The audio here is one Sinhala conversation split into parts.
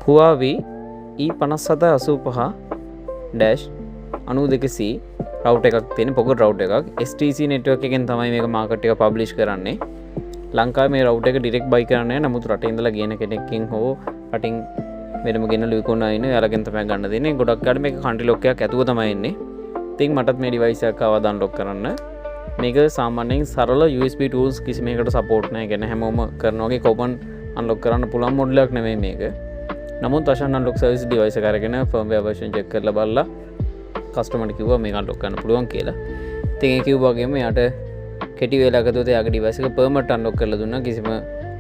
Huawei E5785-92C රවුටර් එකක් තියෙන පොකට් රවුටර් එකක් STC network එකෙන් තමයි මේක මාකට් එක පබ්ලිෂ් කරන්නේ. ලංකාවේ මේ රවුටර් එක ඩිරෙක්ට් බයි කරන්නේ නැහැ. නමුත් රටේ ඉඳලා ගියන කෙනෙක්ගෙන් හෝ රටින් වෙනම ගෙනලා විකුණන අය ඉන්නේ. එයාලගෙන් තමයි ගන්න දෙන්නේ. ගොඩක් කාලේ මේක කන්ට්‍රි ලොක් එකක් ඇතුව තමයි එන්නේ. ඉතින් මටත් මේ ඩිවයිස් එක ආවා ඩවුන්ලෝඩ් කරන්න. මේක සාමාන්‍යයෙන් සරල USB tools කිසිම එකකට support නැහැ. කියන්නේ හැමෝම කරන වගේ common unlock කරන්න පුළුවන් මොඩල් එකක් නෙමෙයි මේක. නමුත් Ashan unlock service device එක අරගෙන firmware version check කරලා බලලා customer කිව්වා මේක unlock කරන්න පුළුවන් කියලා. ඉතින් ඒ කිව්වා වගේම යාට කෙටි වේලාවකදී යාගේ device එක permanent unlock කරලා දුන්නා. කිසිම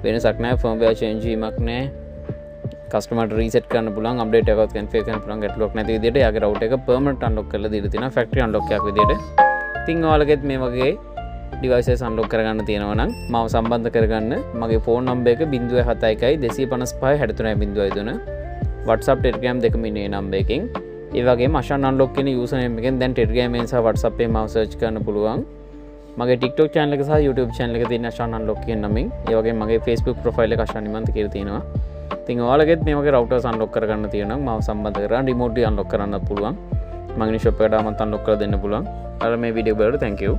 වෙනසක් නැහැ. firmware change වීමක් නැහැ. customer reset කරන්න පුළුවන්, update එකක් configure කරන්න පුළුවන් ගැටලුවක් නැති විදිහට යාගේ router එක permanent unlock කරලා දීලා තිනවා factory unlock එකක් විදිහට. ඉතින් ඔයාලගෙත් මේ වගේ devices unlock කරගන්න තියෙනවා නම් මාව සම්බන්ධ කරගන්න. මගේ phone number එක 071 255 63 WhatsApp Telegram දෙකම ඉන්නේ number එකෙන්. ඒ වගේම Ashan unlock කියන username එකෙන් දැන් Telegram එකෙන් සහ WhatsApp එකෙන් මාව search කරන්න පුළුවන්. මගේ TikTok channel එක සහ YouTube channel එක තියෙන Ashan unlock කියන නමින්. ඒ වගේම මගේ Facebook profile එක Ashan Nimantha කියලා තියෙනවා. ඉතින් ඔයාලගෙත් මේ වගේ routers unlock කරගන්න තියෙනවා නම් මාව සම්බන්ධ කරගන්න remotely unlock කරන්න පුළුවන්. මගේ shop එකට ආවම unlock කරලා දෙන්න පුළුවන්. අර මේ වීඩියෝ බලලා thank you.